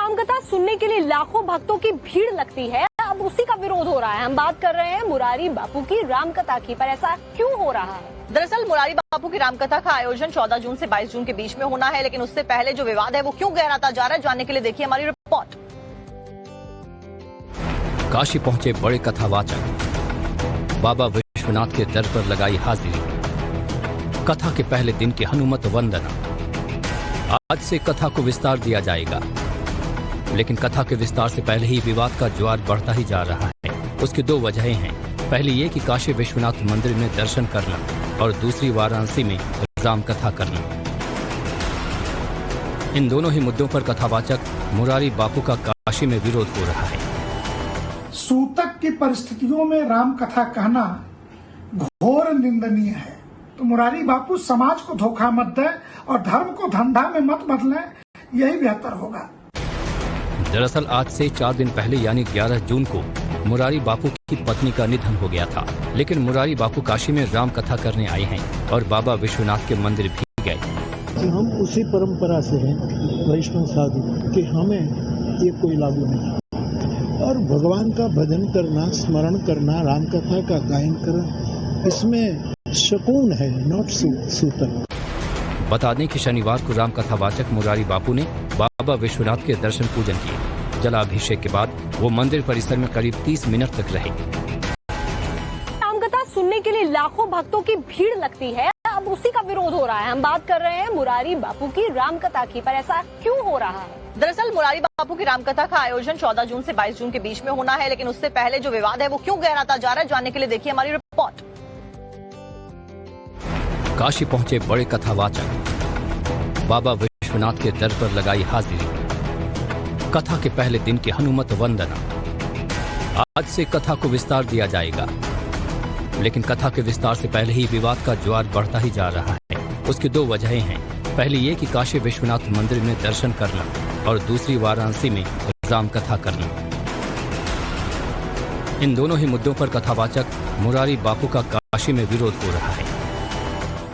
रामकथा सुनने के लिए लाखों भक्तों की भीड़ लगती है। अब उसी का विरोध हो रहा है। हम बात कर रहे हैं मुरारी बापू की रामकथा की, पर ऐसा क्यों हो रहा है? दरअसल मुरारी बापू की रामकथा का आयोजन 14 जून से 22 जून के बीच में होना है, लेकिन उससे पहले जो विवाद है वो क्यों गहराता जा रहा है, जानने के लिए देखिए हमारी रिपोर्ट। काशी पहुंचे बड़े कथावाचक, बाबा विश्वनाथ के दर पर लगाई हाजिरी। कथा के पहले दिन की हनुमत वंदना। आज से कथा को विस्तार दिया जाएगा, लेकिन कथा के विस्तार से पहले ही विवाद का ज्वार बढ़ता ही जा रहा है। उसकी दो वजहें हैं। पहली ये कि काशी विश्वनाथ मंदिर में दर्शन करना और दूसरी वाराणसी में रामकथा करना। इन दोनों ही मुद्दों पर कथावाचक मुरारी बापू का काशी में विरोध हो रहा है। सूतक की परिस्थितियों में रामकथा कहना घोर निंदनीय है। तो मुरारी बापू समाज को धोखा मत दे और धर्म को धंधा में मत बदले, यही बेहतर होगा। दरअसल आज से 4 दिन पहले यानी 11 जून को मुरारी बापू की पत्नी का निधन हो गया था, लेकिन मुरारी बापू काशी में राम कथा करने आए हैं और बाबा विश्वनाथ के मंदिर भी गए। कि हम उसी परंपरा से हैं, वैष्णव साधु, कि हमें ये कोई लागू नहीं। और भगवान का भजन करना, स्मरण करना, राम कथा का गायन करना, इसमें सुकून है, नॉट सूतक। बता दें कि शनिवार को राम कथावाचक मुरारी बापू ने बाबा विश्वनाथ के दर्शन पूजन किए। जलाभिषेक के बाद वो मंदिर परिसर में करीब 30 मिनट तक रहे। रामकथा सुनने के लिए लाखों भक्तों की भीड़ लगती है। अब उसी का विरोध हो रहा है। हम बात कर रहे हैं मुरारी बापू की रामकथा की, पर ऐसा क्यों हो रहा है? दरअसल मुरारी बापू की रामकथा का आयोजन 14 जून से 22 जून के बीच में होना है, लेकिन उससे पहले जो विवाद है वो क्यों गहराता जा रहा है, जानने के लिए देखिए हमारी रिपोर्ट। काशी पहुंचे बड़े कथावाचक, बाबा विश्वनाथ के दर पर लगाई हाजिरी। कथा के पहले दिन की हनुमत वंदना। आज से कथा को विस्तार दिया जाएगा, लेकिन कथा के विस्तार से पहले ही विवाद का ज्वार बढ़ता ही जा रहा है। उसकी दो वजहें हैं। पहली ये कि काशी विश्वनाथ मंदिर में दर्शन करना और दूसरी वाराणसी में रामकथा करना। इन दोनों ही मुद्दों पर कथावाचक मुरारी बापू का काशी में विरोध हो रहा है।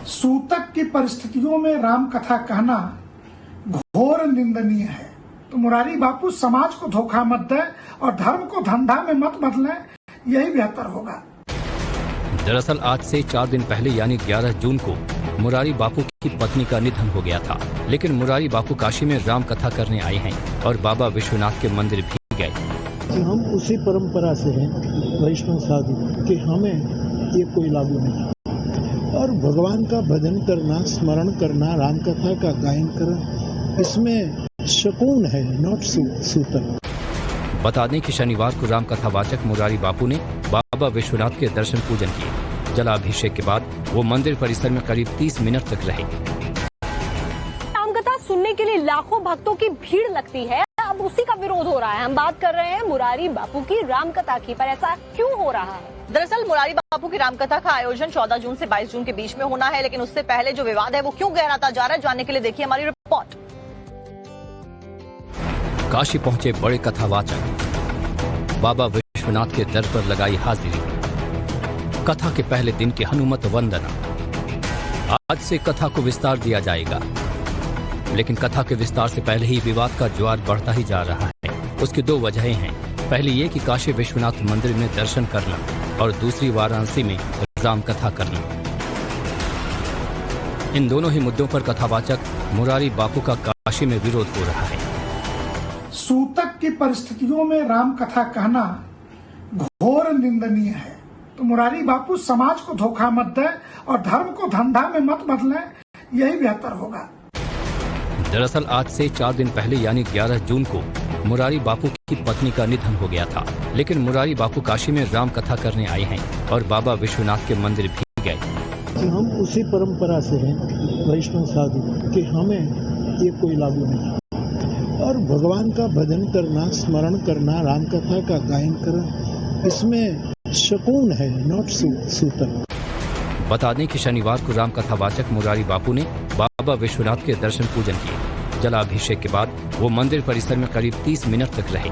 सूतक की परिस्थितियों में रामकथा कहना घोर निंदनीय है। तो मुरारी बापू समाज को धोखा मत दे और धर्म को धंधा में मत बदले, यही बेहतर होगा। दरअसल आज से 4 दिन पहले यानी 11 जून को मुरारी बापू की पत्नी का निधन हो गया था, लेकिन मुरारी बापू काशी में राम कथा करने आए हैं और बाबा विश्वनाथ के मंदिर भी गए। कि हम उसी परंपरा से हैं, वैष्णव साधु, कि हमें ये कोई लागू नहीं। और भगवान का भजन करना, स्मरण करना, राम कथा का गायन करना, इसमें सुकून है, नॉट सूतक। बता दें कि शनिवार को राम कथावाचक मुरारी बापू ने बाबा विश्वनाथ के दर्शन पूजन किए। जलाभिषेक के बाद वो मंदिर परिसर में करीब 30 मिनट तक रहे। रामकथा सुनने के लिए लाखों भक्तों की भीड़ लगती है। अब उसी का विरोध हो रहा है। हम बात कर रहे हैं मुरारी बापू की रामकथा की, पर ऐसा क्यों हो रहा है? दरअसल मुरारी बापू की रामकथा का आयोजन 14 जून से 22 जून के बीच में होना है, लेकिन उससे पहले जो विवाद है वो क्यों गहराता जा रहा है, जानने के लिए देखिए हमारी रिपोर्ट। काशी पहुंचे बड़े कथावाचक, बाबा विश्वनाथ के दर पर लगाई हाजिरी। कथा के पहले दिन की हनुमत वंदना। आज से कथा को विस्तार दिया जाएगा, लेकिन कथा के विस्तार से पहले ही विवाद का ज्वार बढ़ता ही जा रहा है। उसकी दो वजहें हैं। पहली ये कि काशी विश्वनाथ मंदिर में दर्शन करना और दूसरी वाराणसी में रामकथा करना। इन दोनों ही मुद्दों पर कथावाचक मुरारी बापू का काशी में विरोध हो रहा है। सूतक की परिस्थितियों में रामकथा कहना घोर निंदनीय है। तो मुरारी बापू समाज को धोखा मत दे और धर्म को धंधा में मत बदले, यही बेहतर होगा। दरअसल आज से 4 दिन पहले यानी 11 जून को मुरारी बापू की पत्नी का निधन हो गया था, लेकिन मुरारी बापू काशी में राम कथा करने आए हैं और बाबा विश्वनाथ के मंदिर भी गए। कि हम उसी परंपरा से हैं, वैष्णव साधु, कि हमें ये कोई लागू नहीं। और भगवान का भजन करना, स्मरण करना, राम कथा का गायन करना, इसमें सुकून है, नॉट सूतक। बता दें कि शनिवार को राम कथावाचक मुरारी बापू ने बाबा विश्वनाथ के दर्शन पूजन किए। जलाभिषेक के बाद वो मंदिर परिसर में करीब 30 मिनट तक रहे।